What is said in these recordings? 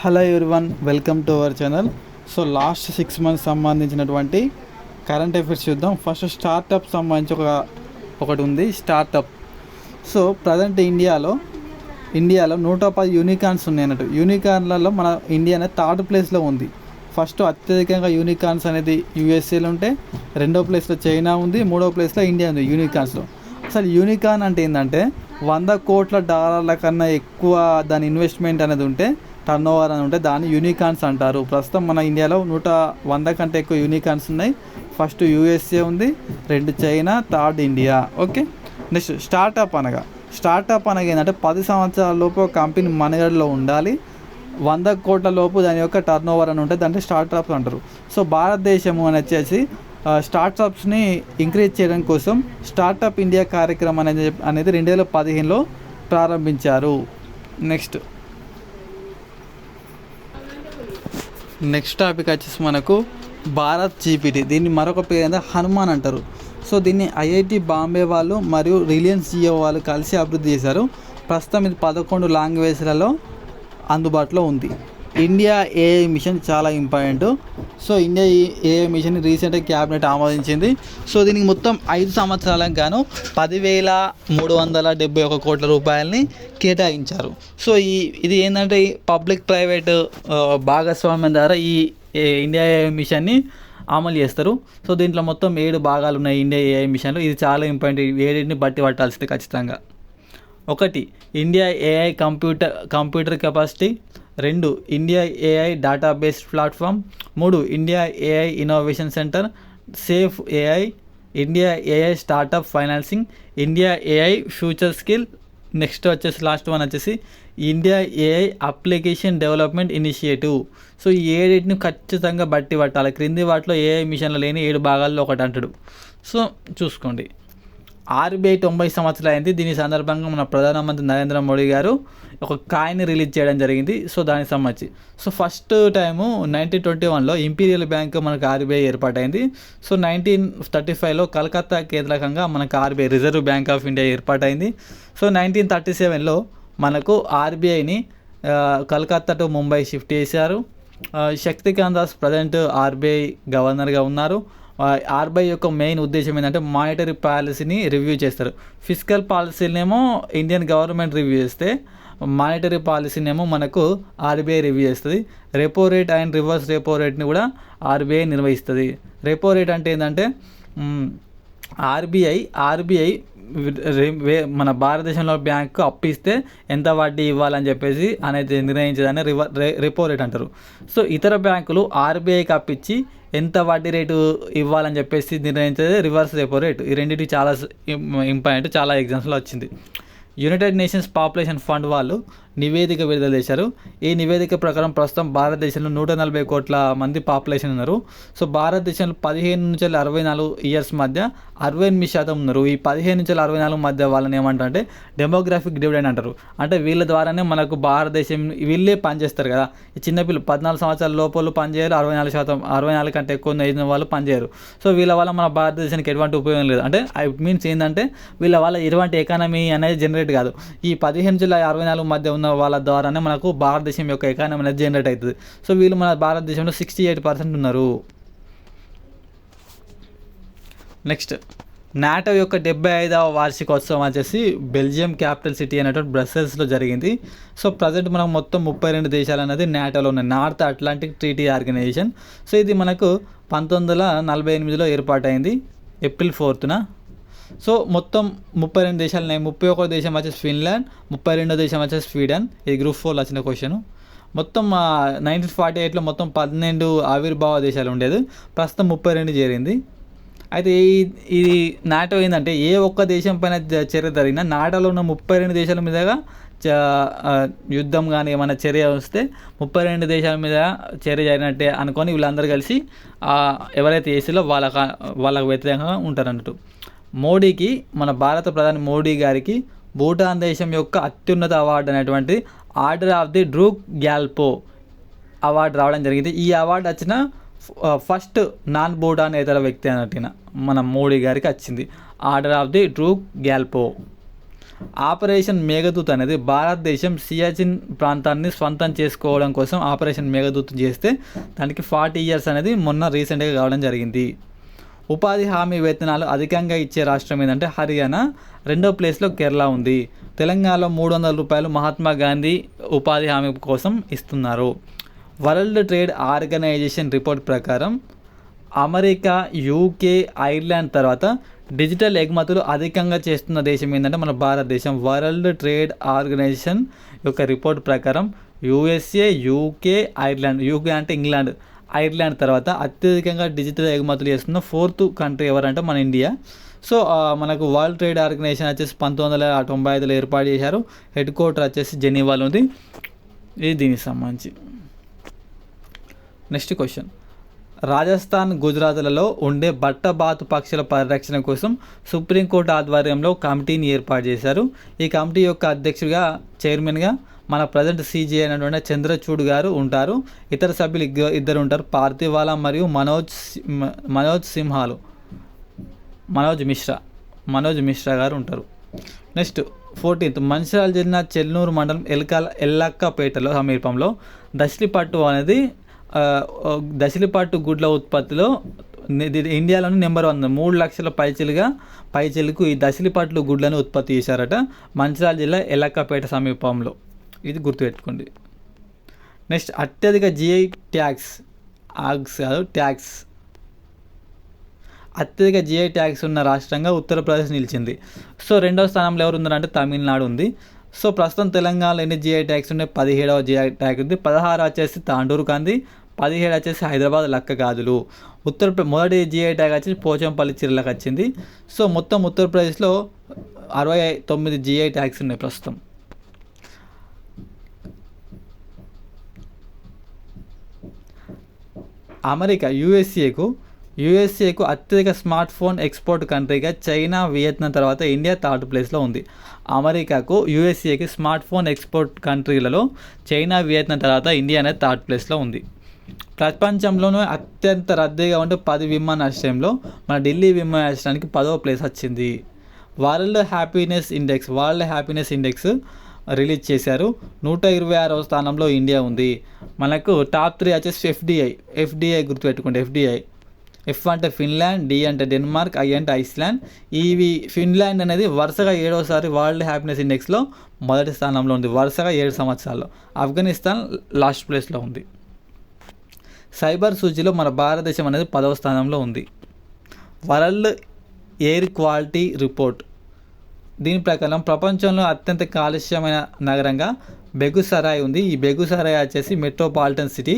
Hello everyone, welcome to our channel. So last 6 months సంబంధించినటువంటి current affairs చూద్దాం. First startup సంబంధించి ఒకటి ఉంది, స్టార్టప్. సో ప్రజెంట్ ఇండియాలో 110 యూనికార్న్స్ ఉన్నాయి అన్నట్టు. యూనికార్న్లలో మన ఇండియా అనేది థర్డ్ ప్లేస్లో ఉంది. ఫస్ట్ అత్యధికంగా యూనికార్న్స్ అనేది యూఎస్ఏలో ఉంటే, రెండో ప్లేస్లో చైనా ఉంది, మూడో ప్లేస్లో ఇండియా ఉంది యూనికార్న్స్లో. అసలు యూనికార్న్ అంటే ఏంటంటే $100 కోట్ల కన్నా ఎక్కువ దాని ఇన్వెస్ట్మెంట్ అనేది ఉంటే, టర్న్ ఓవర్ అని ఉంటే దాన్ని యూనికార్న్స్ అంటారు. ప్రస్తుతం మన ఇండియాలో 100 కంటే ఎక్కువ యూనికార్న్స్ ఉన్నాయి. ఫస్ట్ యూఎస్ఏ ఉంది, 2 China, third India. Okay, next startup అనగా ఏంటంటే 10 సంవత్సరాల లోపు కంపెనీ మనుగడలో ఉండాలి, 100 కోట్ల లోపు దాని యొక్క టర్న్ ఓవర్ అని ఉంటే దాంట్లో స్టార్టప్స్ అంటారు. సో భారతదేశము అని వచ్చేసి స్టార్టప్స్ని ఇంక్రీజ్ చేయడం కోసం స్టార్టప్ ఇండియా కార్యక్రమం అనేది 2015లో ప్రారంభించారు. నెక్స్ట్ టాపిక్ వచ్చేసి మనకు భారత్ జీపీటీ. దీన్ని మరొక పేరు ఏంటంటే హనుమాన్ అంటారు. సో దీన్ని ఐఐటి బాంబే వాళ్ళు మరియు రిలయన్స్ జియో వాళ్ళు కలిసి అభివృద్ధి చేశారు. ప్రస్తుతం ఇది 11 లాంగ్వేజ్లలో అందుబాటులో ఉంది. ఇండియా ఏఐ మిషన్ చాలా important. So India AI mission రీసెంట్గా క్యాబినెట్ ఆమోదించింది. సో దీనికి మొత్తం 5 సంవత్సరాలకు గాను 10,371 కోట్ల రూపాయలని కేటాయించారు. సో ఇది ఏంటంటే పబ్లిక్ ప్రైవేట్ భాగస్వామ్యం ద్వారా ఈ ఇండియా ఏఐ మిషన్ని అమలు చేస్తారు. సో దీంట్లో మొత్తం 7 భాగాలు ఉన్నాయి ఇండియా ఏఐ మిషన్లో. ఇది చాలా ఇంపార్టెంట్, 7ని బట్టి పట్టాల్సింది ఖచ్చితంగా. 1 India AI computer capacity, 2 India AI database platform, 3 India AI innovation centre, safe AI, India AI startup financing, India AI future skill. Next వచ్చేసి లాస్ట్ వన్ వచ్చేసి India AI application development initiative. So ఈ 7ని ఖచ్చితంగా బట్టి పట్టాలి. క్రింది వాటిలో AI మిషన్లో లేని 7 భాగాల్లో ఒకటి అంటాడు. సో చూసుకోండి. ఆర్బీఐ 90 సంవత్సరాలు అయింది. దీని సందర్భంగా మన ప్రధానమంత్రి నరేంద్ర మోడీ గారు ఒక కాయిన్ రిలీజ్ చేయడం జరిగింది. సో దానికి సంబంధించి ఫస్ట్ టైము 1921లో ఇంపీరియల్ బ్యాంక్ మనకు ఆర్బీఐ ఏర్పాటైంది. సో 1935లో కలకత్తా కేంద్రకంగా మనకు RBI Reserve Bank of India ఏర్పాటైంది. సో 1937లో మనకు ఆర్బీఐని కలకత్తా టు ముంబై షిఫ్ట్ చేశారు. శక్తికాంత్ దాస్ ప్రజెంట్ ఆర్బీఐ గవర్నర్గా ఉన్నారు. ఆర్బీఐ యొక్క మెయిన్ ఉద్దేశం ఏంటంటే మానిటరీ పాలసీని రివ్యూ చేస్తారు. ఫిజికల్ పాలసీనేమో ఇండియన్ గవర్నమెంట్ రివ్యూ చేస్తే, మానిటరీ పాలసీనేమో మనకు ఆర్బీఐ రివ్యూ చేస్తుంది. Repo rate and reverse repo రేట్ని కూడా ఆర్బీఐ నిర్వహిస్తుంది. రెపో రేట్ అంటే ఏంటంటే ఆర్బీఐ మన భారతదేశంలో బ్యాంకు అప్పిస్తే ఎంత వడ్డీ ఇవ్వాలని చెప్పేసి అనేది నిర్ణయించేదాన్ని రెపో రేట్ అంటారు. సో ఇతర బ్యాంకులు ఆర్బీఐకి అప్పించి ఎంత వడ్డీ రేటు ఇవ్వాలని చెప్పేసి నిర్ణయించేది రివర్స్ రెపో రేట్. ఈ రెండింటికి చాలా ఇంపార్టెంట్, చాలా ఎగ్జామ్స్లో వచ్చింది. యునైటెడ్ నేషన్స్ పాపులేషన్ ఫండ్ వాళ్ళు నివేదిక విడుదల చేశారు. ఈ నివేదిక ప్రకారం ప్రస్తుతం భారతదేశంలో 140 కోట్ల మంది పాపులేషన్ ఉన్నారు. సో భారతదేశంలో 15 నుంచి 64 ఇయర్స్ మధ్య 68% ఉన్నారు. ఈ 15 నుంచి 64 మధ్య వాళ్ళని ఏమంటారంటే డెమోగ్రాఫిక్ డివిడెండ్ అంటారు. అంటే వీళ్ళ ద్వారానే మనకు భారతదేశం వీళ్ళే పనిచేస్తారు కదా. ఈ చిన్నపిల్లలు 14 సంవత్సరాల లోపల పనిచేయరు, 64 కంటే ఎక్కువ అయిన వాళ్ళు పనిచేయరు. సో వీళ్ళ వల్ల మన భారతదేశానికి ఎటువంటి ఉపయోగం లేదు. అంటే ఇట్ మీన్స్ ఏంటంటే వీళ్ళ వల్ల ఎటువంటి ఎకానమీ అనేది జనరేట్ కాదు. ఈ 15 నుంచి 64 మధ్య ఉన్న వాళ్ళ ద్వారానే మనకు భారతదేశం యొక్క ఎకానమీ అనేది జనరేట్ అవుతుంది. సో వీళ్ళు మన భారతదేశంలో 68% ఉన్నారు. నెక్స్ట్ నాటో యొక్క 75వ వార్షికోత్సవం వచ్చేసి బెల్జియం క్యాపిటల్ సిటీ అనేటువంటి బ్రసెల్స్లో జరిగింది. సో ప్రజెంట్ మనం మొత్తం 32 దేశాలు అనేది నాటోలో ఉన్నాయి, North Atlantic Treaty organisation. So ఇది మనకు 1948లో ఏర్పాటైంది, April 4న. సో మొత్తం 32 దేశాలు ఉన్నాయి. 31వ దేశం వచ్చేసి ఫిన్లాండ్, 32వ దేశం వచ్చేసి స్వీడన్. ఇది గ్రూప్ 4 వచ్చిన క్వశ్చన్. మొత్తం 1948లో మొత్తం 12 ఆవిర్భావ దేశాలు ఉండేది, ప్రస్తుతం 32 చేరింది. అయితే ఇది నాటో ఏంటంటే ఏ ఒక్క దేశం పైన చర్య జరిగినా నాటోలో ఉన్న 32 దేశాల మీదగా యుద్ధం కానీ ఏమైనా చర్య వస్తే 32 దేశాల మీద చర్య జరిగినట్టే అనుకొని వీళ్ళందరూ కలిసి ఎవరైతే ఏసీలో వాళ్ళకు వ్యతిరేకంగా ఉంటారు అన్నట్టు. మోడీకి, మన భారత ప్రధాని మోడీ గారికి భూటాన్ దేశం యొక్క అత్యున్నత అవార్డు అనేటువంటి Order of the Druk Gyalpo award రావడం జరిగింది. ఈ అవార్డు వచ్చిన ఫస్ట్ నాన్ భూటాన్ ఇతర వ్యక్తి అన్నట్టున మన మోడీ గారికి వచ్చింది Order of the Druk Gyalpo. Operation Meghdoot అనేది భారతదేశం సియాచిన్ ప్రాంతాన్ని స్వంతం చేసుకోవడం కోసం ఆపరేషన్ మేఘదూత్ చేస్తే దానికి 40 years అనేది మొన్న రీసెంట్గా కావడం జరిగింది. ఉపాధి హామీ వేతనాలు అధికంగా ఇచ్చే రాష్ట్రం ఏంటంటే హర్యానా, రెండో ప్లేస్లో కేరళ ఉంది. తెలంగాణలో 300 రూపాయలు మహాత్మా గాంధీ ఉపాధి హామీ కోసం ఇస్తున్నారు. వరల్డ్ ట్రేడ్ ఆర్గనైజేషన్ రిపోర్ట్ ప్రకారం అమెరికా, యూకే, ఐర్లాండ్ తర్వాత డిజిటల్ ఎగుమతులు అధికంగా చేస్తున్న దేశం ఏంటంటే మన భారతదేశం. వరల్డ్ ట్రేడ్ ఆర్గనైజేషన్ యొక్క రిపోర్ట్ ప్రకారం యూఎస్ఏ, యూకే, ఐర్లాండ్, యూకే అంటే ఇంగ్లాండ్, ఐర్లాండ్ తర్వాత అత్యధికంగా డిజిటల్ ఎగుమతులు చేస్తున్న 4th కంట్రీ ఎవరంటే మన ఇండియా. సో మనకు వరల్డ్ ట్రేడ్ ఆర్గనైజేషన్ వచ్చేసి 1995లో ఏర్పాటు చేశారు. హెడ్ క్వార్టర్ వచ్చేసి జెనీవాలో ఉంది. ఇది దీనికి సంబంధించి. నెక్స్ట్ క్వశ్చన్, రాజస్థాన్, గుజరాత్లలో ఉండే బట్టబాతు పక్షుల పరిరక్షణ కోసం సుప్రీంకోర్టు ఆధ్వర్యంలో కమిటీని ఏర్పాటు చేశారు. ఈ కమిటీ యొక్క అధ్యక్షుడిగా, చైర్మన్గా మన ప్రజెంట్ సీజీఐ అయినటువంటి చంద్రచూడ్ గారు ఉంటారు. ఇతర సభ్యులు ఇద్దరు ఉంటారు, పార్థివాలా మరియు మనోజ్ మిశ్రా గారు ఉంటారు. నెక్స్ట్ 14th, మంచిర్యాల జిల్లా చెల్నూరు మండలం ఎల్లక్కపేటలో సమీపంలో దశలిపట్టు గుడ్ల ఉత్పత్తిలో ఇండియాలోని నెంబర్ 1, 3 లక్షల పైచిలుకు ఈ దశలిపట్లు గుడ్లను ఉత్పత్తి చేశారట మంచిర్యాల జిల్లా ఎల్లక్కపేట సమీపంలో. ఇది గుర్తుపెట్టుకోండి. నెక్స్ట్, అత్యధిక జిఐ ట్యాక్స్ ఉన్న రాష్ట్రంగా ఉత్తరప్రదేశ్ నిలిచింది. సో రెండవ స్థానంలో ఎవరు ఉన్నారంటే తమిళనాడు ఉంది. సో ప్రస్తుతం తెలంగాణలో ఎన్ని జిఐ ట్యాక్స్ ఉన్నాయి? 17వ జిఐ ట్యాక్స్ ఉంది. 16 వచ్చేసి తాండూరు కంది, 17 వచ్చేసి హైదరాబాద్ లక్క గాజులు. మొదటి జిఐ ట్యాగ్ వచ్చేసి పోచంపల్లి చీరలకు వచ్చింది. సో మొత్తం ఉత్తరప్రదేశ్లో 69 జిఐ ట్యాక్స్ ఉన్నాయి ప్రస్తుతం. అమెరికా, యుఎస్ఏకు అత్యధిక స్మార్ట్ ఫోన్ ఎక్స్పోర్ట్ కంట్రీగా చైనా, వియత్నాం తర్వాత ఇండియా 3rd ప్లేస్లో ఉంది. అమెరికాకు, యుఎస్ఏకి స్మార్ట్ ఫోన్ ఎక్స్పోర్ట్ కంట్రీలలో చైనా, వియత్నాం తర్వాత ఇండియా అనేది 3rd ప్లేస్లో ఉంది. ప్రపంచంలోనే అత్యంత రద్దీగా ఉండే 10 విమానాశ్రయంలో మన ఢిల్లీ విమానాశ్రయానికి 10వ ప్లేస్ వచ్చింది. వరల్డ్ హ్యాపీనెస్ ఇండెక్స్ రిలీజ్ చేశారు. 126వ స్థానంలో ఇండియా ఉంది. మనకు టాప్ 3 వచ్చేసి ఎఫ్డిఐ గుర్తుపెట్టుకోండి. ఎఫ్ అంటే ఫిన్లాండ్, డి అంటే డెన్మార్క్, ఐ అంటే ఐస్లాండ్. ఫిన్లాండ్ అనేది వరుసగా 7వసారి వరల్డ్ హ్యాపీనెస్ ఇండెక్స్లో మొదటి స్థానంలో ఉంది, వరుసగా 7 సంవత్సరాల్లో. ఆఫ్ఘనిస్తాన్ లాస్ట్ ప్లేస్లో ఉంది. సైబర్ సూచీలో మన భారతదేశం అనేది 10వ స్థానంలో ఉంది. వరల్డ్ ఎయిర్ క్వాలిటీ రిపోర్ట్ దీని ప్రకారం ప్రపంచంలో అత్యంత కాలుష్యమైన నగరంగా బెగుసరాయ్ ఉంది. ఈ బెగుసరాయ్ వచ్చేసి మెట్రోపాలిటన్ సిటీ.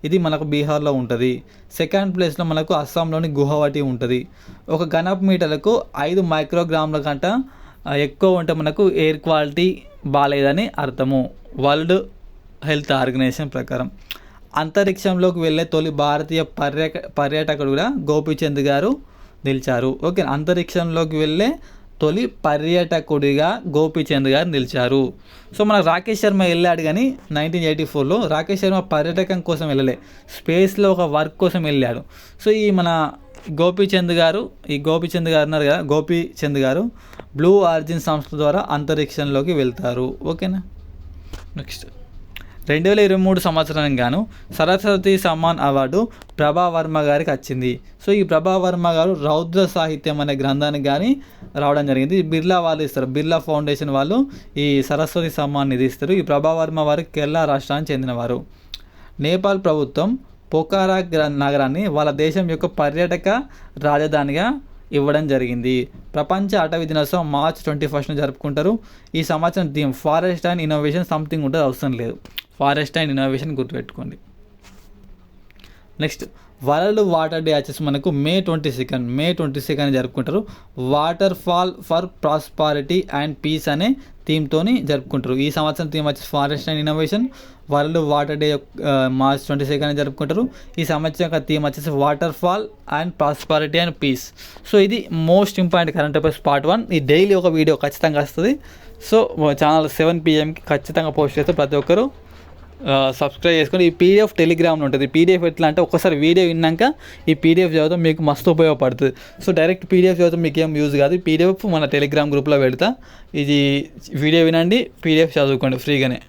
ఇది మనకు బీహార్లో ఉంటుంది. 2nd ప్లేస్లో మనకు అస్సాంలోని గువాహటి ఉంటుంది. ఒక ఘనపు మీటర్లకు 5 మైక్రోగ్రాముల కంట ఎక్కువ ఉంటే మనకు ఎయిర్ క్వాలిటీ బాగాలేదని అర్థము, వరల్డ్ హెల్త్ ఆర్గనైజేషన్ ప్రకారం. అంతరిక్షంలోకి వెళ్ళే తొలి భారతీయ పర్యాటకుడుగా గోపీచంద్ గారు నిలిచారు. ఓకే, అంతరిక్షంలోకి వెళ్ళే తొలి పర్యాటకుడిగా గోపీచంద్ గారు నిలిచారు. సో మనకు రాకేష్ శర్మ వెళ్ళాడు, కానీ 1984లో రాకేష్ శర్మ పర్యాటకం కోసం వెళ్ళలే, స్పేస్లో ఒక వర్క్ కోసం వెళ్ళాడు. సో ఈ మన గోపీచంద్ గారు ఉన్నారు కదా, గోపీచంద్ గారు బ్లూ ఆరిజిన్ సంస్థ ద్వారా అంతరిక్షంలోకి వెళ్తారు. ఓకేనా. నెక్స్ట్, 2023 సంవత్సరానికి గాను సరస్వతి సమ్మాన్ అవార్డు ప్రభా వర్మ గారికి వచ్చింది. సో ఈ ప్రభా వర్మ గారు రౌద్ర సాహిత్యం అనే గ్రంథానికి కానీ రావడం జరిగింది. బిర్లా వాళ్ళు ఇస్తారు, బిర్లా ఫౌండేషన్ వాళ్ళు ఈ సరస్వతి సమ్మాన్ నిధి ఇస్తారు. ఈ ప్రభా వర్మ వారు కేరళ రాష్ట్రానికి చెందినవారు. నేపాల్ ప్రభుత్వం పోఖారా నగరాన్ని వాళ్ళ దేశం యొక్క పర్యాటక రాజధానిగా ఇవ్వడం జరిగింది. ప్రపంచ అటవీ దినోత్సవం March 21న జరుపుకుంటారు. ఈ సంవత్సరం theme forest and innovation something ఉంటుంది, అవసరం లేదు, ఫారెస్ట్ అండ్ ఇన్నోవేషన్ గుర్తుపెట్టుకోండి. నెక్స్ట్, వరల్డ్ వాటర్ డే వచ్చేసి మనకు May 22 జరుపుకుంటారు. Water fall for prosperity and peace అనే థీమ్తోని జరుపుకుంటారు. ఈ సంవత్సరం థీమ్ వచ్చేసి forest and innovation. World water day March 22 జరుపుకుంటారు. ఈ సంవత్సరం యొక్క థీమ్ వచ్చేసి water fall and prosperity and peace. So ఇది most important current affairs part 1. ఈ డైలీ ఒక వీడియో ఖచ్చితంగా వస్తుంది. సో ఛానల్ 7 PM ఖచ్చితంగా పోస్ట్ చేస్తే ప్రతి ఒక్కరు సబ్స్క్రైబ్ చేసుకొని ఈ పీడిఎఫ్ టెలిగ్రామ్లో ఉంటుంది. పీడిఎఫ్ ఎట్లా అంటే ఒక్కసారి వీడియో విన్నాక ఈ పీడిఎఫ్ చదివితే మీకు మస్తు ఉపయోగపడుతుంది. సో డైరెక్ట్ పీడిఎఫ్ చదివితే మీకు ఏం యూజ్ కాదు. పీడిఎఫ్ మన టెలిగ్రామ్ గ్రూప్లో పెడతా. ఇది వీడియో వినండి, పీడిఎఫ్ చదువుకోండి ఫ్రీగానే.